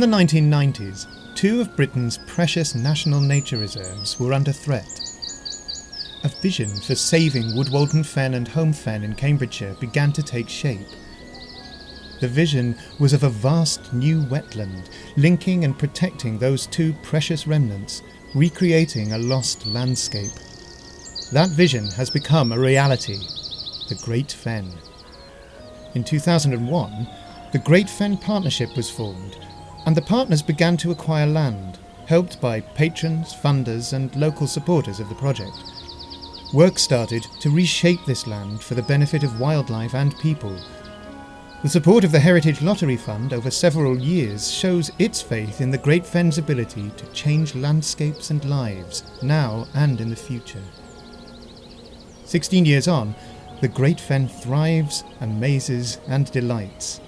In the 1990s, two of Britain's precious national nature reserves were under threat. A vision for saving Woodwalton Fen and Home Fen in Cambridgeshire began to take shape. The vision was of a vast new wetland, linking and protecting those two precious remnants, recreating a lost landscape. That vision has become a reality, the Great Fen. In 2001, the Great Fen Partnership was formed, and the partners began to acquire land, helped by patrons, funders and local supporters of the project. Work started to reshape this land for the benefit of wildlife and people. The support of the Heritage Lottery Fund over several years shows its faith in the Great Fen's ability to change landscapes and lives, now and in the future. 16 years on, the Great Fen thrives, amazes and delights.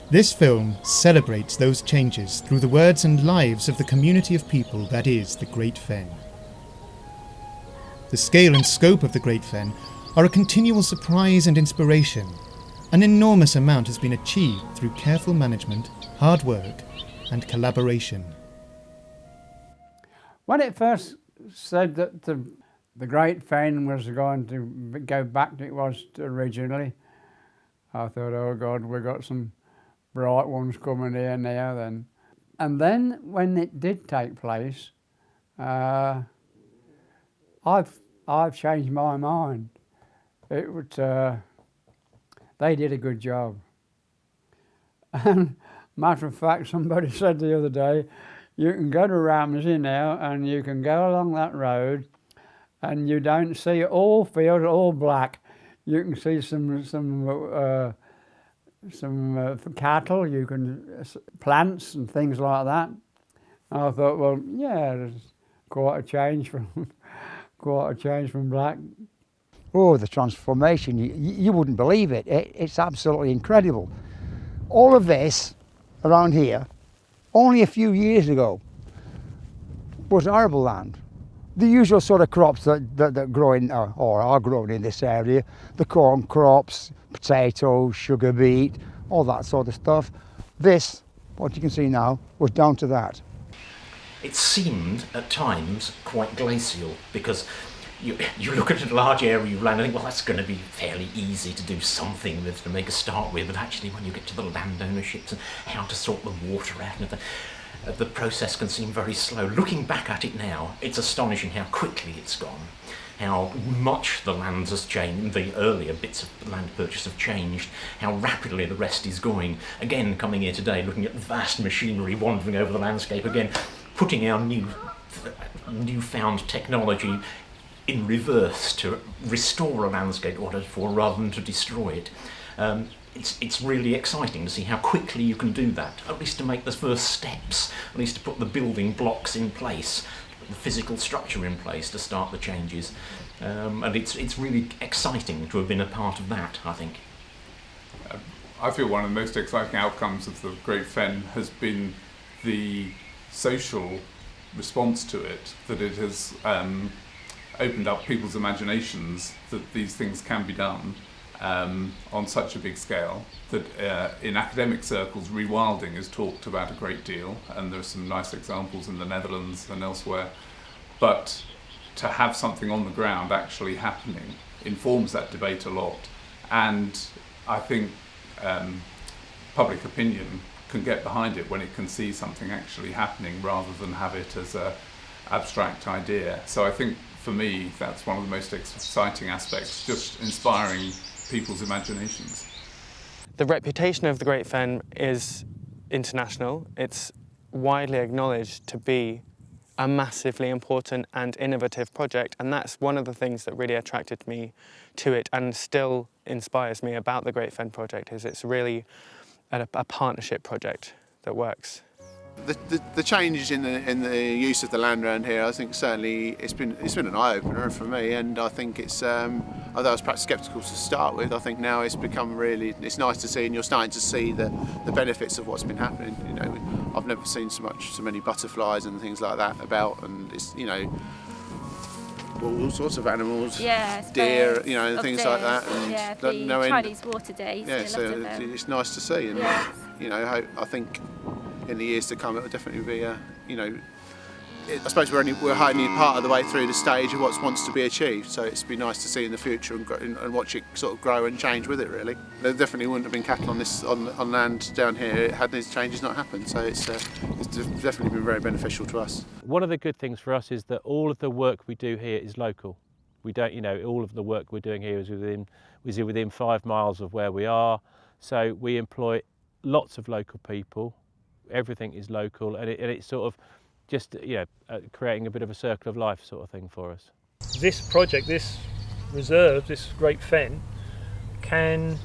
This film celebrates those changes through the words and lives of the community of people that is the Great Fen. The scale and scope of the Great Fen are a continual surprise and inspiration. An enormous amount has been achieved through careful management, hard work and collaboration. When it first said that the Great Fen was going to go back to it was originally, I thought, oh God, we've got some bright ones coming here now then. And then when it did take place, I've changed my mind. It was, they did a good job. And matter of fact, somebody said the other day, you can go to Ramsey now and you can go along that road and you don't see all fields, all black. You can see some cattle, you can plants and things like that. And I thought, well, yeah, there's quite a change from black. Oh, the transformation, you wouldn't believe it. It's absolutely incredible. All of this around here, only a few years ago, was arable land. The usual sort of crops that grow in, or are grown in this area, the corn crops, potatoes, sugar beet, all that sort of stuff. This, what you can see now, was down to that. It seemed at times quite glacial because you look at a large area of land and think, well, that's going to be fairly easy to do something with, to make a start with, but actually when you get to the land ownerships and how to sort the water out, and the process can seem very slow. Looking back at it now, it's astonishing how quickly it's gone, how much the land has changed, the earlier bits of land purchase have changed, how rapidly the rest is going. Again, coming here today, looking at vast machinery wandering over the landscape, again, putting our newfound technology in reverse to restore a landscape rather than to destroy it. It's really exciting to see how quickly you can do that, at least to make the first steps, at least to put the building blocks in place, the physical structure in place to start the changes. And it's really exciting to have been a part of that, I think. I feel one of the most exciting outcomes of the Great Fen has been the social response to it, that it has opened up people's imaginations that these things can be done on such a big scale, that in academic circles rewilding is talked about a great deal, and there's some nice examples in the Netherlands and elsewhere, but to have something on the ground actually happening informs that debate a lot, and I think public opinion can get behind it when it can see something actually happening rather than have it as an abstract idea. So I think for me that's one of the most exciting aspects, just inspiring people's imaginations. The reputation of the Great Fen is international. It's widely acknowledged to be a massively important and innovative project, and that's one of the things that really attracted me to it and still inspires me about the Great Fen project, is it's really a partnership project that works. The change in the use of the land around here, I think certainly it's been an eye-opener for me, and I think it's although I was perhaps sceptical to start with, I think now it's become really, it's nice to see, and you're starting to see the benefits of what's been happening. You know, I've never seen so many butterflies and things like that about, and it's, you know, all sorts of animals, deer, you know, and things like that, and the Chinese water days. Yeah, so it's nice to see, and you know, I think in the years to come, it will definitely be I suppose we're only part of the way through the stage of what wants to be achieved. So it's be nice to see in the future and watch it sort of grow and change with it. Really, there definitely wouldn't have been cattle on land down here had these changes not happened. So it's definitely been very beneficial to us. One of the good things for us is that all of the work we do here is local. We don't, all of the work we're doing here is within 5 miles of where we are. So we employ lots of local people. Everything is local, and it's sort of just creating a bit of a circle of life sort of thing for us. This project, this reserve, this Great Fen, can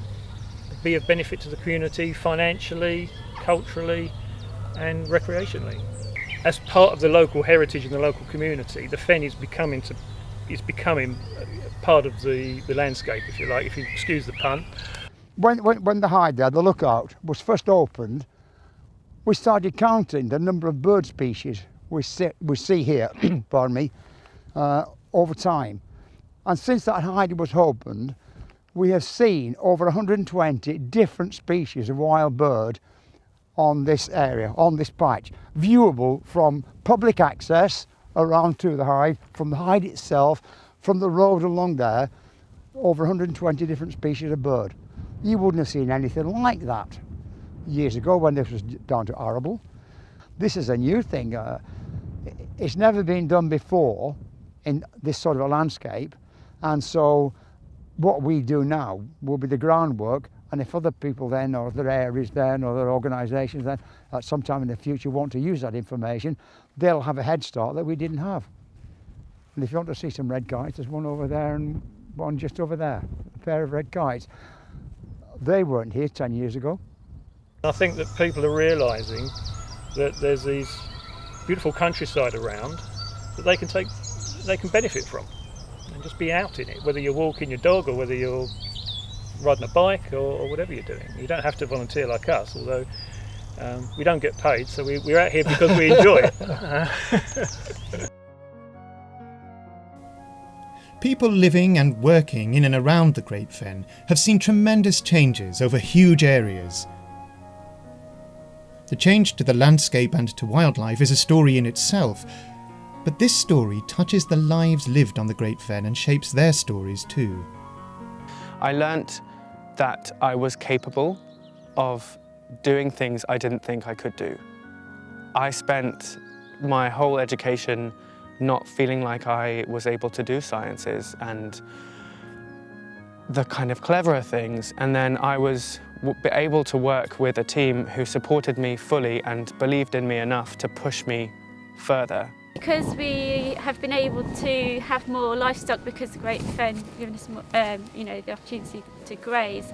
be of benefit to the community financially, culturally and recreationally. As part of the local heritage and the local community, the fen is becoming part of the landscape, if you like, if you excuse the pun. When the hide there, the lookout, was first opened, we started counting the number of bird species we see here, pardon me, over time. And since that hide was opened, we have seen over 120 different species of wild bird on this area, on this patch, viewable from public access around to the hide, from the hide itself, from the road along there, over 120 different species of bird. You wouldn't have seen anything like that years ago when this was down to arable. This is a new thing. It's never been done before in this sort of a landscape, and so what we do now will be the groundwork, and if other people then, or other areas then, or other organisations then, at some time in the future want to use that information, they'll have a head start that we didn't have. And if you want to see some red kites, there's one over there and one just over there, a pair of red kites. They weren't here 10 years ago. I think that people are realising that there's these beautiful countryside around that they can benefit from and just be out in it, whether you're walking your dog or whether you're riding a bike or whatever you're doing. You don't have to volunteer like us, although we don't get paid, so we're out here because we enjoy it. People living and working in and around the Great Fen have seen tremendous changes over huge areas. The change to the landscape and to wildlife is a story in itself, but this story touches the lives lived on the Great Fen and shapes their stories too. I learnt that I was capable of doing things I didn't think I could do. I spent my whole education not feeling like I was able to do sciences and the kind of cleverer things, and then I was able to work with a team who supported me fully and believed in me enough to push me further. Because we have been able to have more livestock because the Great Fen given us more, the opportunity to graze,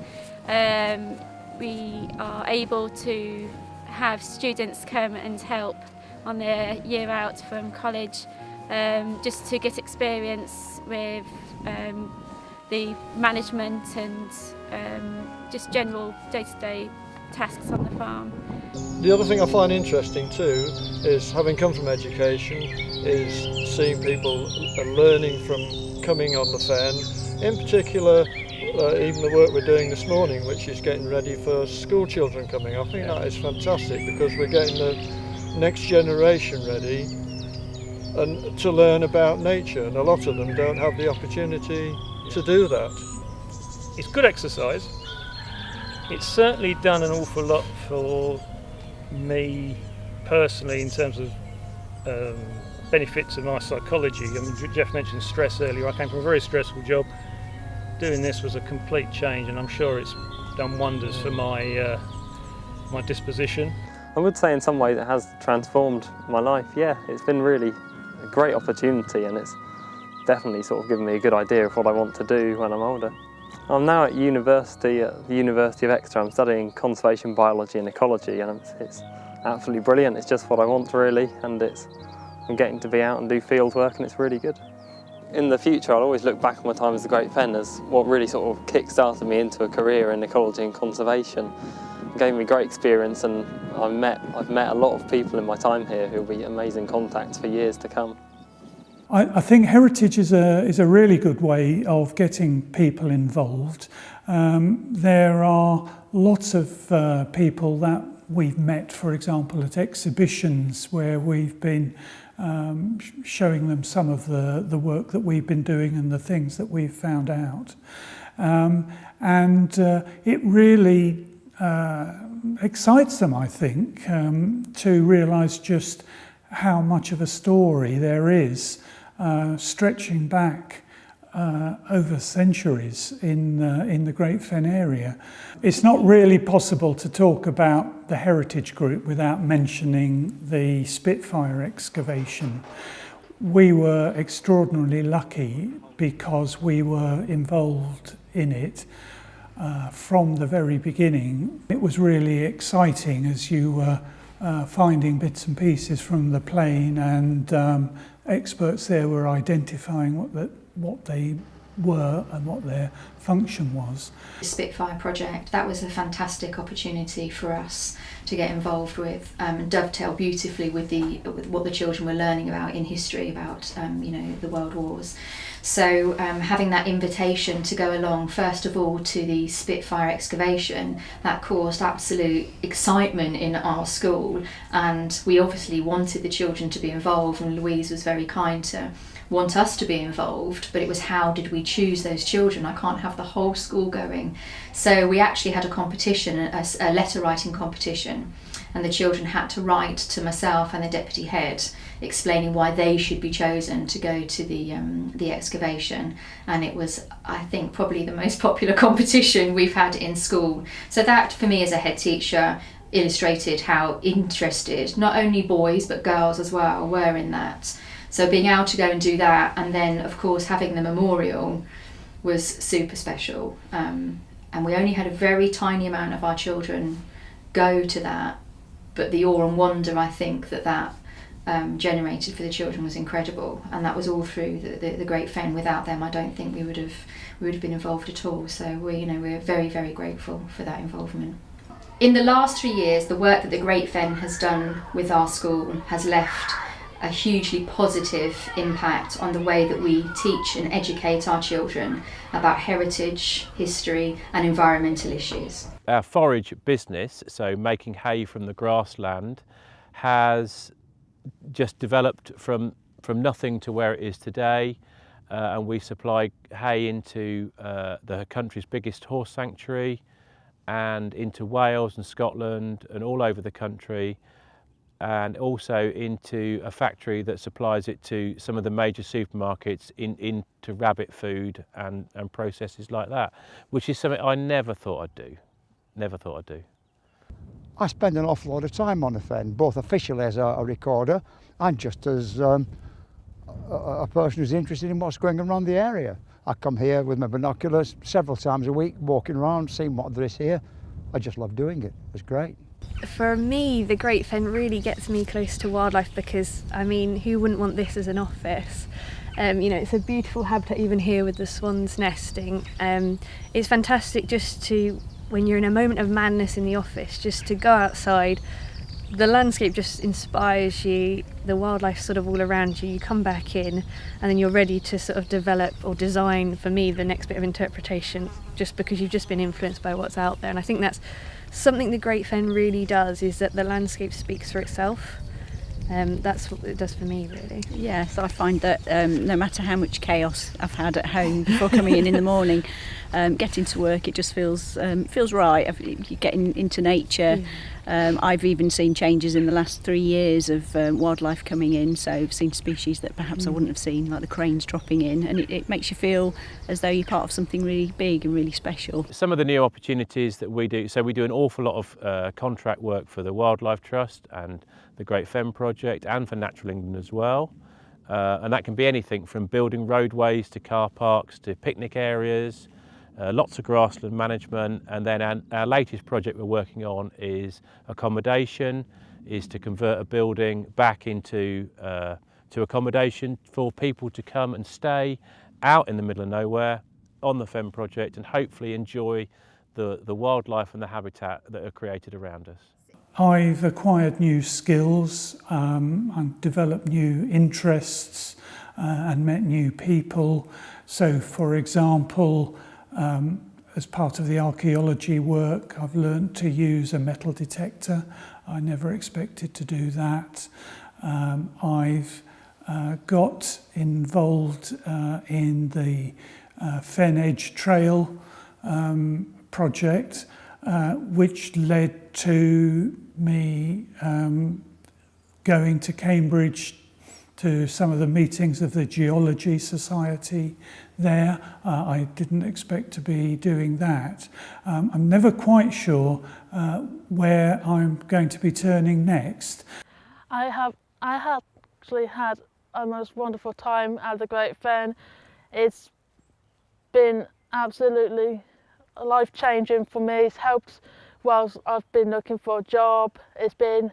we are able to have students come and help on their year out from college, just to get experience with the management and just general day-to-day tasks on the farm. The other thing I find interesting too is, having come from education, is seeing people learning from coming on the fen. In particular, even the work we're doing this morning, which is getting ready for school children coming. I think that is fantastic because we're getting the next generation ready and to learn about nature, and a lot of them don't have the opportunity to do that. It's good exercise. It's certainly done an awful lot for me personally in terms of benefits of my psychology. I mean, Jeff mentioned stress earlier. I came from a very stressful job. Doing this was a complete change, and I'm sure it's done wonders for my my disposition. I would say in some ways it has transformed my life. Yeah, it's been really a great opportunity, and it's definitely sort of given me a good idea of what I want to do when I'm older. I'm now at university at the University of Exeter. I'm studying conservation biology and ecology, and it's absolutely brilliant. It's just what I want really, and I'm getting to be out and do field work, and it's really good. In the future, I'll always look back on my time as the Great Fen as what really sort of kick-started me into a career in ecology and conservation. It gave me great experience, and I've met a lot of people in my time here who will be amazing contacts for years to come. I think heritage is a really good way of getting people involved. There are lots of people that we've met, for example, at exhibitions where we've been showing them some of the work that we've been doing and the things that we've found out. It really excites them, I think, to realise just how much of a story there is stretching back over centuries in the Great Fen area. It's not really possible to talk about the heritage group without mentioning the Spitfire excavation. We were extraordinarily lucky because we were involved in it from the very beginning. It was really exciting as you were finding bits and pieces from the plane, and experts there were identifying what they were and what their function was. The Spitfire project, that was a fantastic opportunity for us to get involved with and dovetail beautifully with what the children were learning about in history, about the World Wars. So having that invitation to go along, first of all, to the Spitfire excavation, that caused absolute excitement in our school, and we obviously wanted the children to be involved, and Louise was very kind to want us to be involved, but it was how did we choose those children? I can't have the whole school going. So we actually had a competition, a letter writing competition, and the children had to write to myself and the deputy head explaining why they should be chosen to go to the excavation, and it was, I think, probably the most popular competition we've had in school. So that, for me as a head teacher, illustrated how interested not only boys but girls as well were in that. So being able to go and do that, and then of course having the memorial, was super special. And we only had a very tiny amount of our children go to that, but the awe and wonder I think that generated for the children was incredible, and that was all through the Great Fen. Without them, I don't think we would have been involved at all. So we're very, very grateful for that involvement. In the last 3 years, the work that the Great Fen has done with our school has left a hugely positive impact on the way that we teach and educate our children about heritage, history and environmental issues. Our forage business, so making hay from the grassland, has just developed from nothing to where it is today, and we supply hay into the country's biggest horse sanctuary and into Wales and Scotland and all over the country, and also into a factory that supplies it to some of the major supermarkets into rabbit food and processes like that, which is something I never thought I'd do. Never thought I'd do. I spend an awful lot of time on the Fen, both officially as a recorder and just as a person who's interested in what's going on around the area. I come here with my binoculars several times a week, walking around, seeing what there is here. I just love doing it. It's great. For me, the Great Fen really gets me close to wildlife because, I mean, who wouldn't want this as an office? It's a beautiful habitat even here with the swans nesting. It's fantastic just to, when you're in a moment of madness in the office, just to go outside. The landscape just inspires you, the wildlife sort of all around you, you come back in and then you're ready to sort of develop or design, for me, the next bit of interpretation, just because you've just been influenced by what's out there. And I think that's something the Great Fen really does, is that the landscape speaks for itself. That's what it does for me, really. Yes, I find that no matter how much chaos I've had at home before coming in the morning, getting to work, it just feels right. You're getting into nature. I've even seen changes in the last 3 years of wildlife coming in, so I've seen species that perhaps I wouldn't have seen, like the cranes dropping in, and it makes you feel as though you're part of something really big and really special. Some of the new opportunities that we do, so we do an awful lot of contract work for the Wildlife Trust and the Great Fen Project, and for Natural England as well. And that can be anything from building roadways to car parks to picnic areas, lots of grassland management, and then our latest project we're working on is accommodation, is to convert a building back into to accommodation for people to come and stay out in the middle of nowhere on the Fen project and hopefully enjoy the wildlife and the habitat that are created around us. I've acquired new skills and developed new interests and met new people. So, for example, as part of the archaeology work, I've learnt to use a metal detector. I never expected to do that. I've got involved in the Fen Edge Trail project, which led to me going to Cambridge to some of the meetings of the Geology Society there. I didn't expect to be doing that. I'm never quite sure where I'm going to be turning next. I have actually had a most wonderful time at the Great Fen. It's been absolutely life-changing for me. It's helped whilst I've been looking for a job. It's been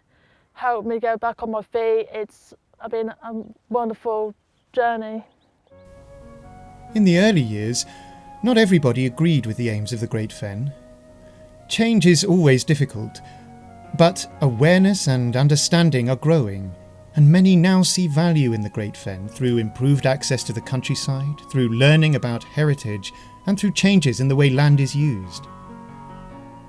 helped me go back on my feet. It's been a wonderful journey. In the early years, not everybody agreed with the aims of the Great Fen. Change is always difficult, but awareness and understanding are growing, and many now see value in the Great Fen through improved access to the countryside, through learning about heritage, and through changes in the way land is used.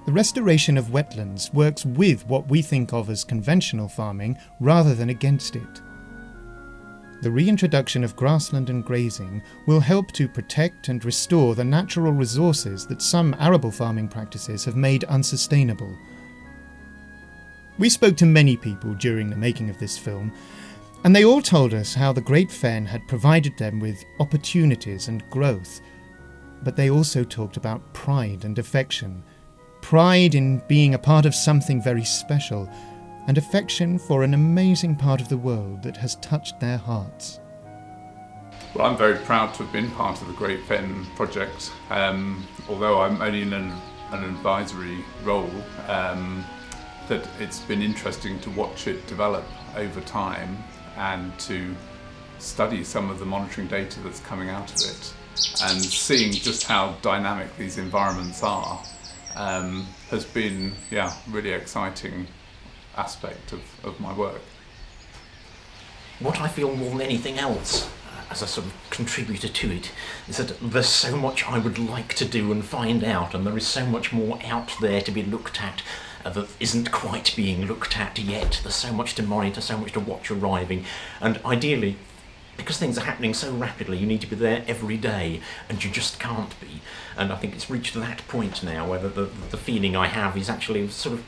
The restoration of wetlands works with what we think of as conventional farming rather than against it. The reintroduction of grassland and grazing will help to protect and restore the natural resources that some arable farming practices have made unsustainable. We spoke to many people during the making of this film, and they all told us how the Great Fen had provided them with opportunities and growth. But they also talked about pride and affection. Pride in being a part of something very special, and affection for an amazing part of the world that has touched their hearts. Well, I'm very proud to have been part of the Great Fen project, although I'm only in an advisory role. That it's been interesting to watch it develop over time and to study some of the monitoring data that's coming out of it, and seeing just how dynamic these environments are has been, really exciting aspect of my work. What I feel more than anything else, as a sort of contributor to it, is that there's so much I would like to do and find out, and there is so much more out there to be looked at that isn't quite being looked at yet. There's so much to monitor, so much to watch arriving, and ideally, because things are happening so rapidly, you need to be there every day, and you just can't be. And I think it's reached that point now where the feeling I have is actually sort of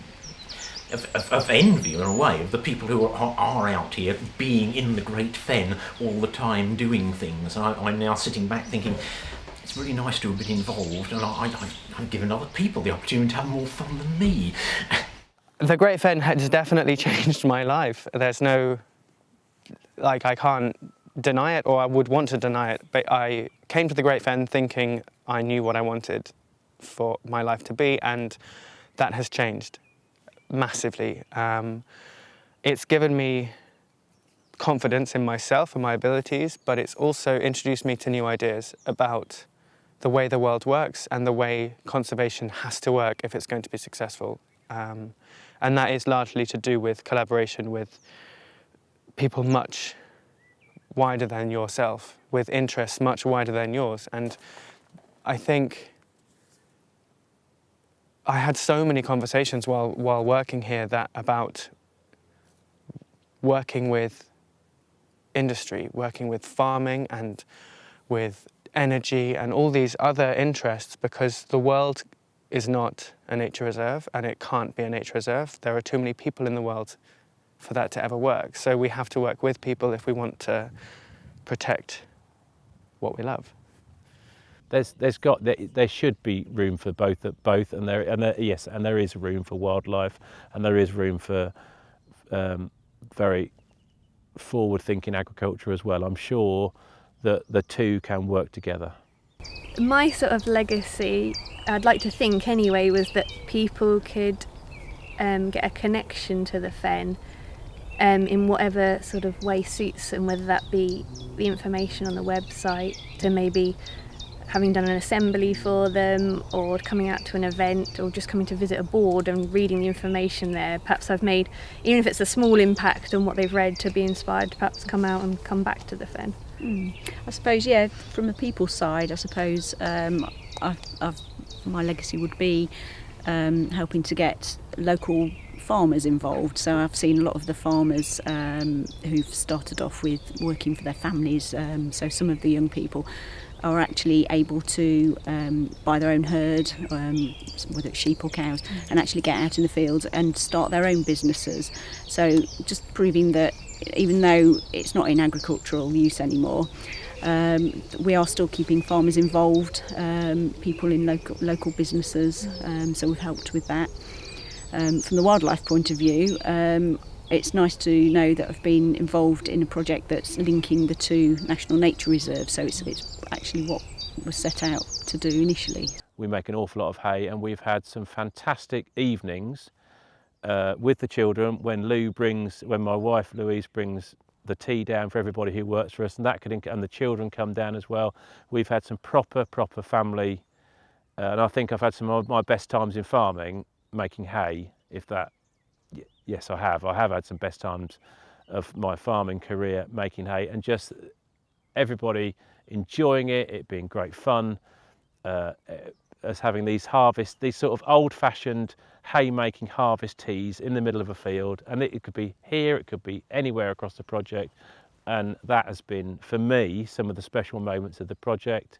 envy in a way of the people who are out here being in the Great Fen all the time doing things. And I'm now sitting back thinking, it's really nice to have been involved, and I've given other people the opportunity to have more fun than me. The Great Fen has definitely changed my life. There's no, I can't deny it, or I would want to deny it, but I came to the Great Fen thinking I knew what I wanted for my life to be, and that has changed massively. It's given me confidence in myself and my abilities, but it's also introduced me to new ideas about the way the world works and the way conservation has to work if it's going to be successful. And that is largely to do with collaboration with people much wider than yourself, with interests much wider than yours. And I think I had so many conversations while working here about working with industry, working with farming and with energy and all these other interests, because the world is not a nature reserve and it can't be a nature reserve. There are too many people in the world for that to ever work. So we have to work with people if we want to protect what we love. There should be room for both, and there is room for wildlife, and there is room for very forward-thinking agriculture as well. I'm sure that the two can work together. My sort of legacy, I'd like to think anyway, was that people could get a connection to the Fen in whatever sort of way suits them, whether that be the information on the website, to maybe having done an assembly for them, or coming out to an event, or just coming to visit a board and reading the information there. Perhaps I've made, even if it's a small impact on what they've read, to be inspired to perhaps come out and come back to the Fen. I suppose, from the people side, I suppose I've my legacy would be helping to get local farmers involved. So I've seen a lot of the farmers who've started off with working for their families. So some of the young people are actually able to buy their own herd, whether it's sheep or cows, and actually get out in the fields and start their own businesses. So just proving that even though it's not in agricultural use anymore, we are still keeping farmers involved, people in local businesses, so we've helped with that. From the wildlife point of view, it's nice to know that I've been involved in a project that's linking the two national nature reserves, so it's actually what was set out to do initially. We make an awful lot of hay, and we've had some fantastic evenings with the children when my wife Louise brings the tea down for everybody who works for us, and and the children come down as well. We've had some proper family, and I think I've had some of my best times in farming making hay. Yes, I have had some best times of my farming career making hay, and just everybody enjoying it being great fun, as having these sort of old-fashioned hay-making harvest teas in the middle of a field, and it could be here, it could be anywhere across the project, and that has been, for me, some of the special moments of the project.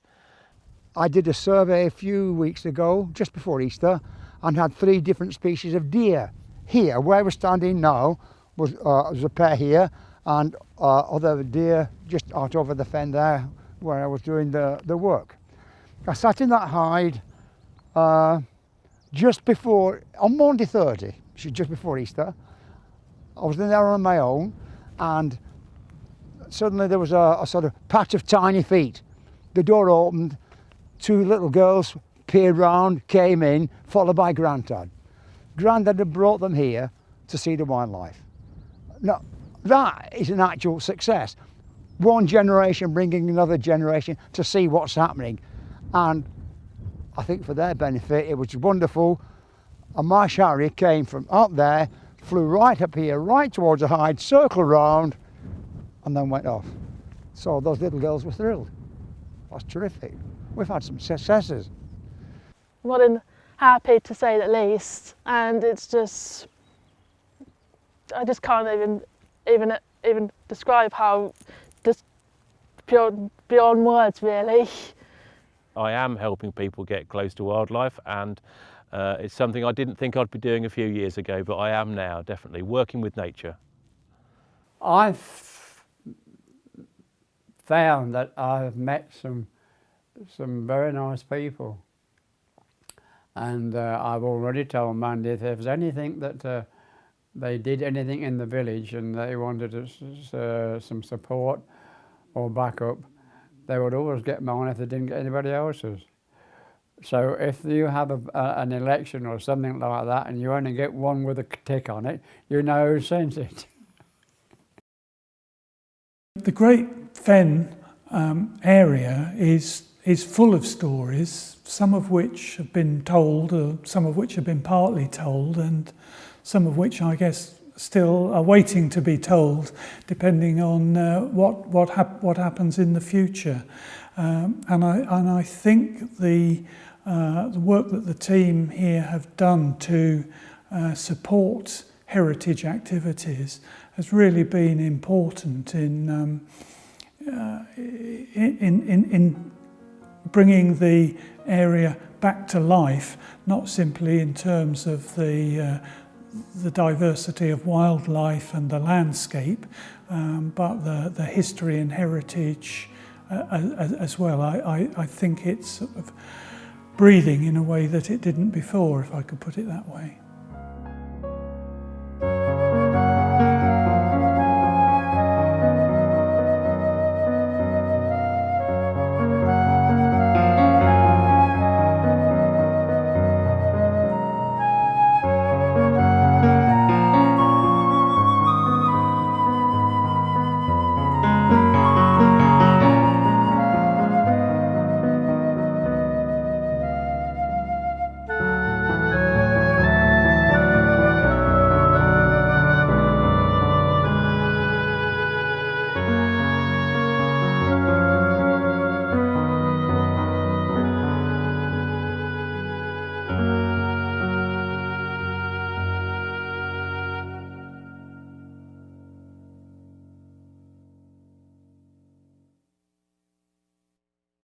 I did a survey a few weeks ago, just before Easter, and had 3 different species of deer. Here, where we're standing now, was a pair here, and other deer just out over the fen there, where I was doing the work. I sat in that hide just before, on Monday 30, just before Easter. I was in there on my own, and suddenly there was a sort of patch of tiny feet. The door opened, 2 little girls peered round, came in, followed by Grandad. Grandad had brought them here to see the wildlife. Now, that is an actual success. One generation bringing another generation to see what's happening. And I think for their benefit, it was wonderful. And my Harrier came from up there, flew right up here, right towards the hide, circled round, and then went off. So those little girls were thrilled. That's terrific. We've had some successes. More than happy, to say the least, and it's just, I just can't even describe how, just beyond words really. I am helping people get close to wildlife, and it's something I didn't think I'd be doing a few years ago, but I am now, definitely, working with nature. I've found that I've met some very nice people, and I've already told Mandy if there's anything that they did anything in the village and they wanted some support or backup, they would always get mine if they didn't get anybody else's. So if you have an election or something like that and you only get one with a tick on it, you know who sent it. The Great Fen area is full of stories, some of which have been told, some of which have been partly told, and some of which I guess still are waiting to be told, depending on what happens in the future. And I think the work that the team here have done to support heritage activities has really been important in bringing the area back to life, not simply in terms of the diversity of wildlife and the landscape, but the history and heritage as well. I think it's sort of breathing in a way that it didn't before, if I could put it that way.